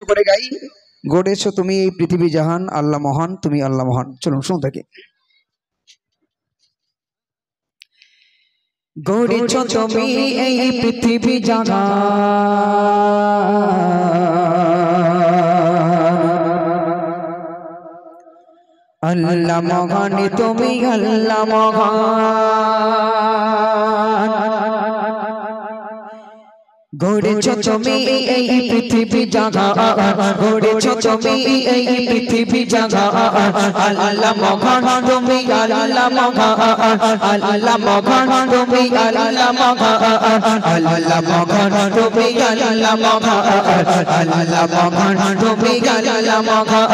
করে গাই গড়েছো তুমি এই পৃথিবী জাহান, আল্লাহ মহান, তুমি আল্লাহ মহান। চলুন শুনতে থাকি। গড়েছো তুমি এই পৃথিবী জাহান, আল্লাহ মহান, তুমি আল্লাহ মহান। গড়েছো তুমি এই পৃথিবী জাহান, গড়েছো তুমি এই পৃথিবী জাহান, আল্লাহ মহান, তুমি আল্লাহ মহান, আল্লাহ মহান, তুমি আল্লাহ মহান, আল্লাহ মহান, তুমি আল্লাহ মহান, আল্লাহ মহান, তুমি আল্লাহ মহান।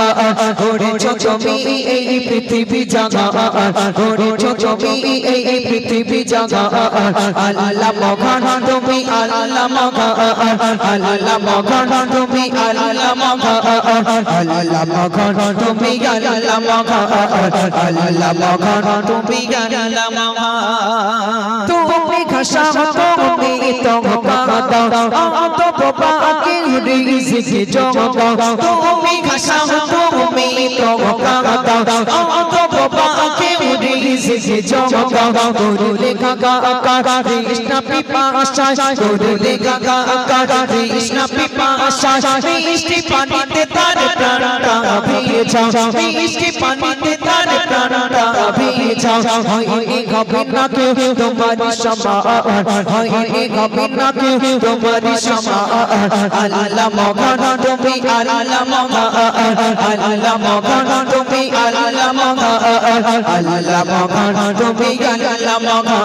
গড়েছো তুমি এই পৃথিবী জাহান, গড়েছো তুমি এই পৃথিবী জাহান, আল্লাহ মহান, তুমি আল্লাহ মহান, আল্লাহ মহান, তুমি আল্লাহ মহান, আল্লাহ মহান, তুমি আল্লাহ মহান, আল্লাহ মহান, তুমি আল্লাহ মহান। তুমি ঘাসা তুমি তোমরা দাও তো বাবাকে রিজিক জগাও, তুমি ঘাসা তুমি তোমরা দাও তো বাবাকে রিজিক জগাও। গরুলে গাগা আকার কৃষ্ণ পিপাসা, গরুলে গাগা আকার কৃষ্ণ পিপাসা, মিষ্টি পানিতে তার প্রাণটা ভিজাও, মিষ্টি পানিতে তার প্রাণটা ভিজাও। হয়নি হবে না কেউ তোমারি সমান, হয়নি হবে না কেউ তোমারি সমান, আল্লাহ মহান, তুমি আল্লাহ মহান, আল্লাহ মহান, তুমি আল্লাহ মহান, আল্লাহ মহান, তুমি আল্লাহ মহান,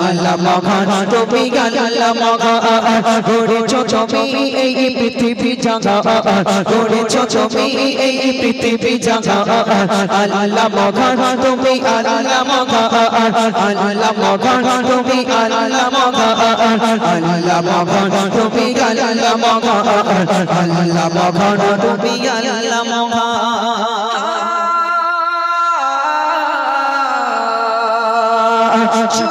আল্লাহ মহান, তুমি আল্লাহ মহান। গড়েছো তুমি এই পৃথিবী জাহান, গড়েছো তুমি এই পৃথিবী জাহান, আল্লাহ মহান, তুমি আল্লাহ মহান, আল্লাহ মহান, তুমি আল্লাহ মহান, আল্লাহ মহান, তুমি আল্লাহ মহান, আল্লাহ মহান, তুমি আল্লাহ মহান।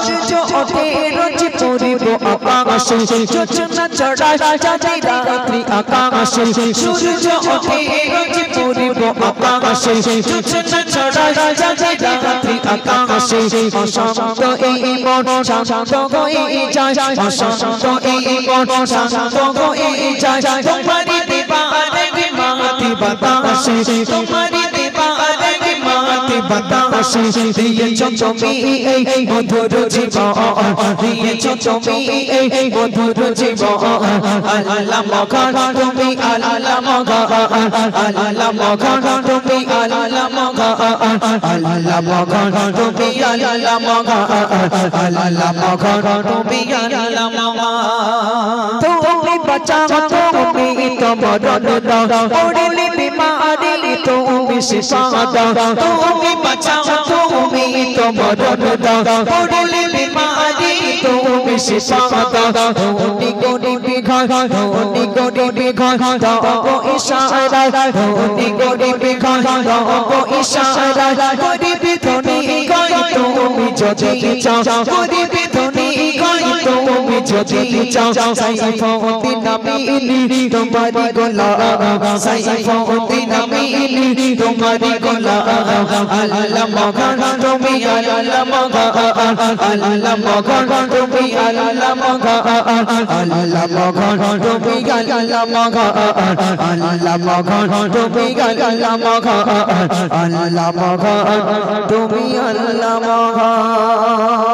সূর্য ওঠে রোজ পড়িব আকাশে, যোজনা চড়ায় চাঁদে রাত্রি আকাশে। সূর্য ওঠে রোজ পড়িব আকাশে, যোজনা চড়ায় চাঁদে রাত্রি আকাশে। অশান্ত এই মন শান্ত হয়ে যায়, অশান্ত এই মন শান্ত হয়ে যায়। তোমারি দেবা রে মাতি বাতাসে, তোমারি দেবা রে মাতি বাতাসে। দিয়েছো তুমি এই মধুর জীবন, দিয়েছো তুমি এই মধুর জীবন, আল্লাহ মহান, তুমি আল্লাহ মহান, আল্লাহ মহান, তুমি আল্লাহ মহান, আল্লাহ মহান, তুমি আল্লাহ মহান, আল্লাহ মহান, তুমি আল্লাহ মহান। তুমি বাঁচাও তুমি তো মরণ দাও, পড়লে বিমারি তুমি শিফা দাও, তুমি বাঁচাও তুমি তো মরণ দাও, পড়লে বিমারি তুমি শিফা দাও। ধনী গরিবি ঘর, ধনী গরিবি ঘর দাও ইশারা, ধনী গরিবি ঘর দাও ইশারা। গরিবি ধনী ঘর তুমি যদি চাও, গরিবি ধনী ঘর তুমি যদি চাও। সাইফুদ্দিন নামিলি তোমারি গোলাম, সাইফুদ্দিন নামিলি তোমারি গোলাম, আল্লাহ মহান, তুমি আল্লাহ মহান, আল্লাহ মহান, তুমি আল্লাহ মহান, আল্লাহ মহান, তুমি আল্লাহ মহান, আল্লাহ মহান, তুমি আল্লাহ মহান, আল্লাহ মহান, তুমি আল্লাহ মহান।